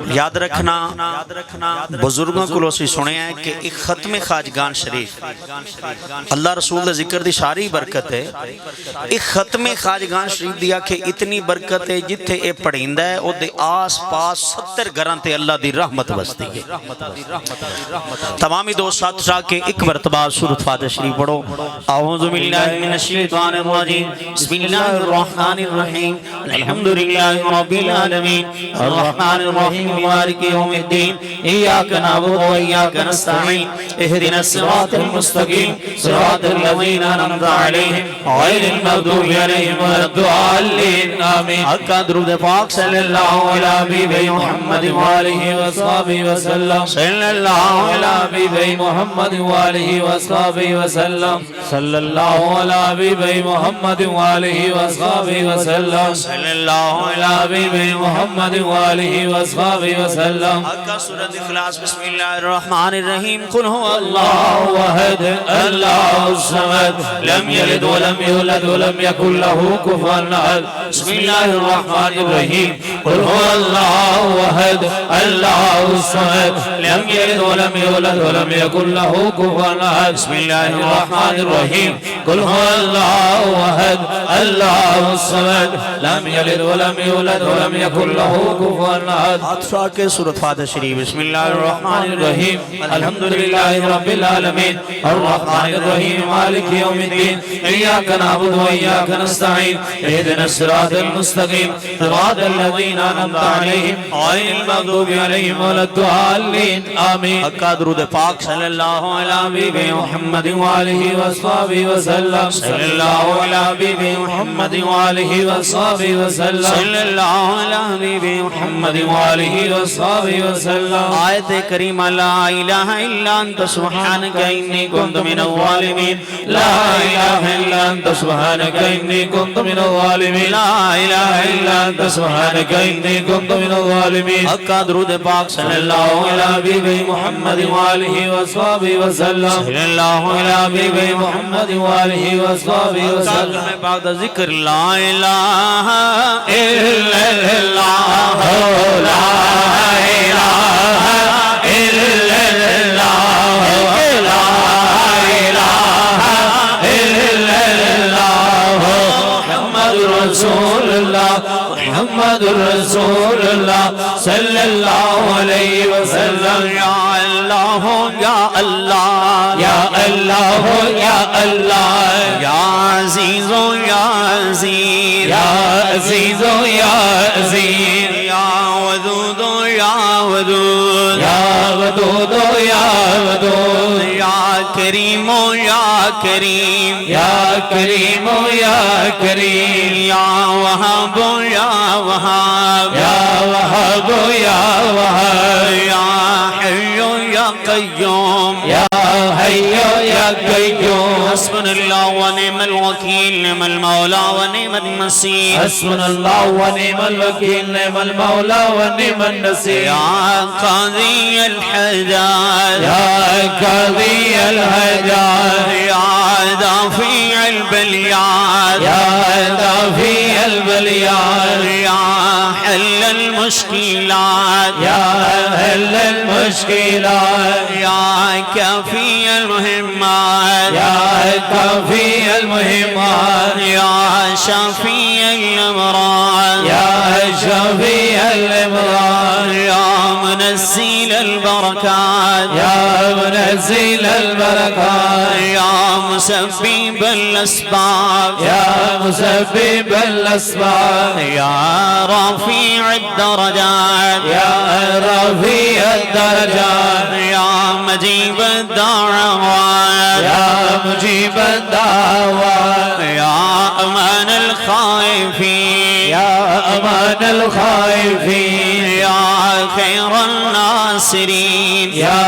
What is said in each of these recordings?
याद रखना बुजुर्गों को सुने है कि एक खत्म खाजगान शरीफ अल्लाह रसूल दा जिक्र दी सारी बरकत है। एक खत्म खाजगान शरीफ दी आखे इतनी बरकत है जिथे ये पढ़ींदा है ओदे आस पास 70 घरां ते अल्लाह दी रहमत वसदी है। तमामी दोस्त साथ जाके एक मरतबा सूरत फातिहा शरीफ पढ़ो। औज़ु बिल्लाहि मिनश शैतानिर रजीम बिस्मिल्लाहिर रहमानिर रहीम अल्हम्दुलिल्लाहि रब्बिल आलमीन अर्रहमानिर रहीम मालिकि यौमिद्दीन इय्याका नअबुदु व इय्याका नस्तईन इहदिनस सिरातल मुस्तकीम सिरातल लज़ीना अनअमता अलैहिम गैरिल मग़दूबि अलैहिम वलद्दाल्लीन आमीन। हक़ दुरूद पाक सल्लल्लाहु अलैहि हबीबि मुहम्मद व आलिहि व सहबिहि व सल्लम सल्लल्लाहु अलैहि हबीबि मुहम्मद व आलिहि व सहबिहि व सल्लम सल्लल्लाहु अलैहि हबीबि मुहम्मद व आलिहि व सहबिहि व सल्लम सल्लल्लाहु अलैहि हबीबि मुहम्मद व आलिहि व सहबिहि व सल्लम। हक़ सूरत इखलास बिस्मिल्लाहिर रहमानिर रहीम कुल हुवल्लाहु अहद अल्लाहुस समद लम यलिद व लम यूलद व लम यकुल लहू कुफुवन अहद। बिस्मिल्लाहिर रहमानिर रहीम कुल हुवल्लाहु अहद अल्लाहुस समद लम यलिद व लम यूलद व लम यकुल लहू कुफुवन अहद। बिस्मिल्लाहिर रहमानिर रहीम कुल हुवल्लाहु अहद अल्लाहुस समद लम यलिद व लम यूलद व लम यकुल लहू कुफुवन अहद। हाथ के सूरत फातिहा शरीफ बिस्मिल्लाहिर रहमानिर रहीम अल्हम्दुलिल्लाहि रब्बिल आलमीन अर्रहमानिर रहीम मालिकि यौमिद्दीन इय्याका नअबुदु व इय्याका नस्तईन इहदिनस सिरातल मुस्तकीम सिरातल लज़ीना अनअमता अलैहिम गैरिल मग़दूबि अलैहिम वलद्दाल्लीन आमीन। हक़ दुरूद पाक सल्लल्लाहु अलैहि हबीबि मुहम्मद व आलिहि व सहबिहि व सल्लम सल्लल्लाहु अलैहि हबीबि मुहम्मद व आलिहि व सहबिहि व सल्लम सल्लल्लाहु अलैहि हबीबि मुहम्मद व आलिहि व सहबिहि व सल्लम। आयत करीमा ला इलाहा इल्ला अंत सुब्हानका इन्नी कुन्तु मिनज़ ज़ालिमीन ला इलाहा इल्ला अंत सुब्हानका इन्नी कुन्तु मिनज़ ज़ालिमीन ला इलाहा इल्ला अंत सुब्हानका इन्नी कुन्तु मिनज़ ज़ालिमीन। हक़ दुरूद पाक सल्लल्लाहु अलैहि हबीबि मुहम्मद व आलिहि व सहबिहि व सल्लम सल्लल्लाहु अलैहि हबीबि मुहम्मद व आलिहि व सहबिहि व सल्लम। पाक दा जिक्र ला इलाहा इल्लल्लाह ला इलाहा इल्लल्लाह ला इलाहा इल्लल्लाह मुहम्मदुर रसूलुल्लाह मुहम्मदुर रसूलुल्लाह सल्लल्लाहु अलैहि वसल्लम। या अल्लाह या अल्लाह या अल्लाह या अल्लाह या अज़ीज़ो या अज़ीज़ या अज़ीज़ो या अज़ीज़ या वदूदो या वदूद या वदूदो या वदूद या करीमो या करीम या करीमो या करीम या वहाबो या वहाब या वहाबो या वहाब या हय्यो या कय्यूम या हय्यो या कय्यूम। हस्बुनल्लाह व निअमल वकील निअमल मौला व निअमन नसीर हस्बुनल्लाह व निअमल वकील निअमल मौला व निअमन नसीर। या काज़ी अल हजाज या काज़ी अल हजाज या दाफ़ी अल बलियात या दाफ़ी अल बलियात या हल अल मुश्किलात या हल अल मुश्किलात या काफ़ी अल मुहिम्मात या काफ़ी अल मुहिम्मात या शाफ़ी अल अमराद या शाफ़ी अल अमराद या मुनज़्ज़िल अल बरकात या मुनज़्ज़िल अल बरकात या मुसब्बिब अल अस्बाब या मुसब्बिब अल अस्बाब या राफ़ी अद दरजात या राफ़ी अद दरजात या मुजीब अद दाअवात या मुजीब अद दाअवात या अमान अल खाइफीन या अमान अल खाइफीन या खैर अल नासिरीन या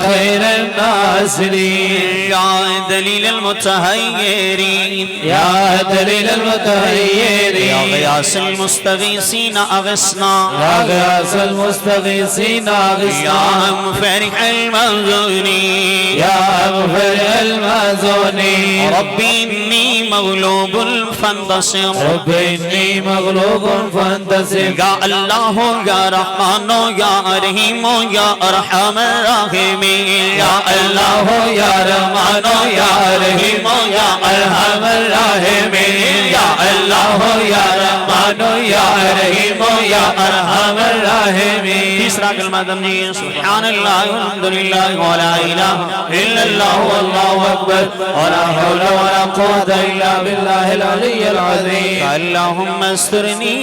खैर अल नासिरीन या दलील अल मुतहय्यरीन या दलील अल मुतहय्यरीन या ग़ियास अल मुस्तग़ीसीन अग़िस्ना या ग़ियास अल मुस्तग़ीसीन अग़िस्ना या मुफ़रिह अल महज़ूनीन या मुफ़रिह अल महज़ूनीन रब्बी इन्नी मगलूबुन फंतसिर रब्बी इन्नी मगलूबुन फंतसिर या अल्लाह या रहमान या रहीम या अरहमर राहिमीन या अल्लाह या रहमान या रहीम या अरहमर राहिमीन या अल्लाह या रहमान या रहीम या अरहमर राहिमीन। तीसरा कलमा दमजी सुब्हानल्लाह वल्हम्दुलिल्लाह व ला इलाहा इल्लल्लाह वल्लाहु अकबर व ला हौला व ला कुव्वता इल्ला बिल्लाहिल अलिय्यिल अज़ीम। अल्लाहुम्मा अस्तिरनी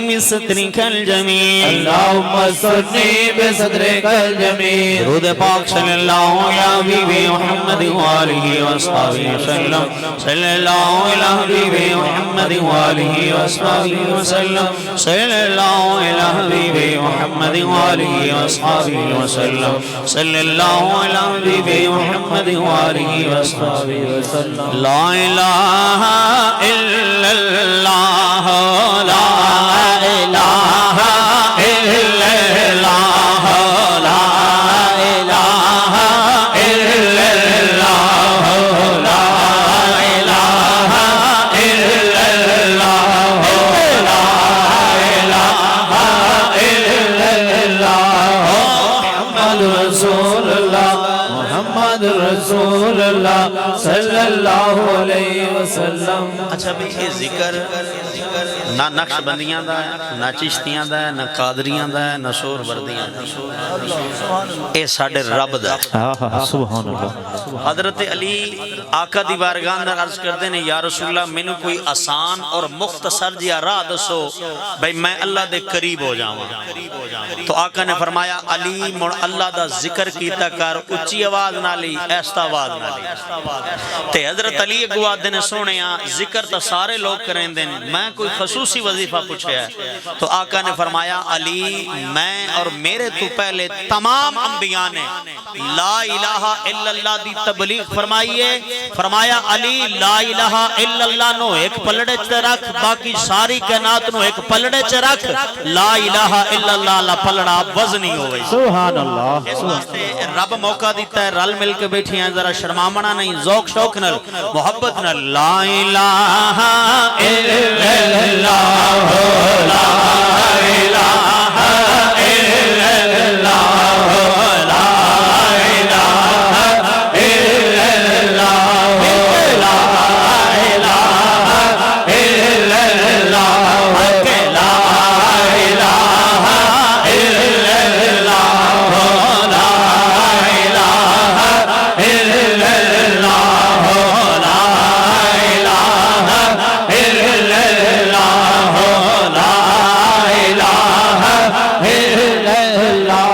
बिसत्रिकल जमील अल्लाहुम्मा अस्तिरनी बिसत्रिकल जमील। दुरूद पाक सल्लल्लाहु अला हबीबी मुहम्मद व आलिहि व अस्हाबिहि वसल्लम सल्लल्लाहु अला हबीबी मुहम्मद व आलिहि व अस्हाबिहि वसल्लम सल्लल्लाहु अला हबीबी मुहम्मद व आलिहि व अस्हाबिहि वसल्लम सल्लल्लाहु अला हबीबी मुहम्मद व आलिहि व अस्हाबिहि वसल्लम। ला इलाहा इल्लल्लाह ला इलाहा इल्लल्लाह ला इलाहा इल्लल्लाह ला इलाहा इल्लल्लाह ला इलाहा इल्लल्लाह मुहम्मदुर रसूलुल्लाह मुहम्मदुर रसूलुल्लाह सल्लल्लाहु अलैहि वसल्लम। अच्छा भी ये जिक्र ना नक्शबंदियां दा है, ना चिश्तियां दा है, ना कादरियां दा है, ना सोहरवर्दियां दा है। ये साडे रब दा है। सुभान अल्लाह। हजरत अली आका दी बारगाह अंदर अर्ज करते ने या रसूलल्लाह मैनू कोई आसान और मुख्तसर जिहा राह दसो भाई मैं अल्लाह दे करीब हो जावां। तो आका ने फरमाया अली मुड़ अल्लाह दा जिक्र कीता कर उच्ची आवाज नाल ही ऐसा आवाज नाल ते हजरत अली अगवा दिन सोहणिया जिक्र तो सारे लोग करेंदे ने मैं कोई खसूसी वजीफा पूछया तो आका ने फरमाया अली मैं और मेरे तो पहले तमाम अंबिया ने ला इलाहा इल्लल्लाह दी तबलीग फरमाई है। फरमाया अली ला इलाहा इल्लल्लाह नो एक पलड़े च रख बाकी सारी कायनात नो एक पलड़े च रख ला इलाहा इल्लल्लाह ला पलड़ा वजनी होवे। सुभान अल्लाह। इस वास्ते रब मौका दिता है रल मिल के बैठे हैं जरा शर्मावना नहीं ज़ौक शौक नाल मोहब्बत नाल ला इलाहा इल्लल्लाह ला इलाहा इल्लल्लाह ला इलाहा इल्लल्लाह ला इलाहा इल्लल्लाह ला इलाहा इल्लल्लाह ला इलाहा इल्लल्लाह ला इलाहा इल्लल्लाह ला इलाहा इल्लल्लाह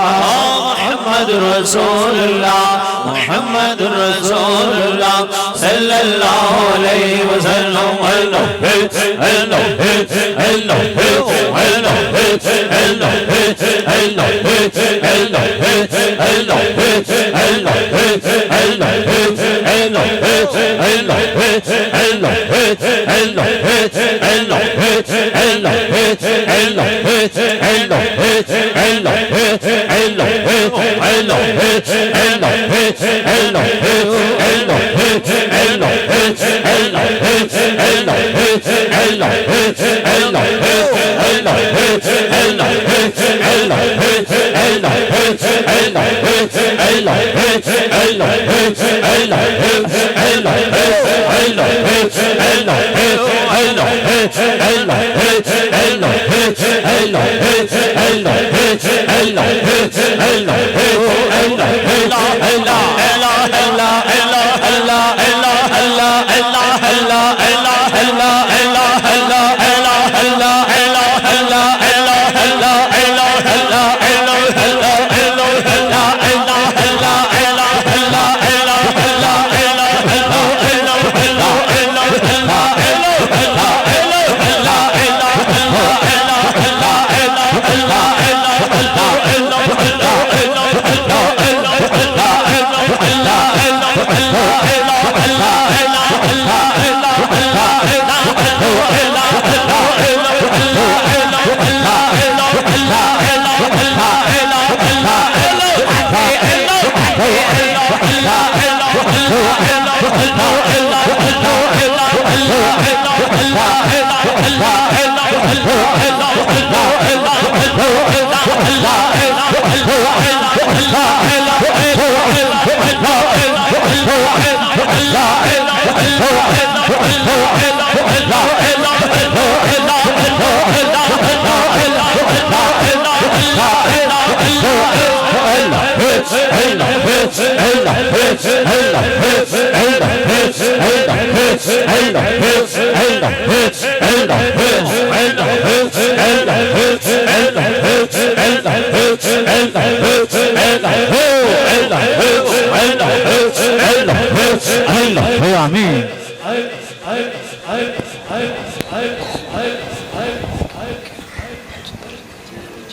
मुहम्मदुर रसूलुल्लाह मुहम्मदुर रसूलुल्लाह सल्लल्लाहु अलैहि वसल्लम। আমিন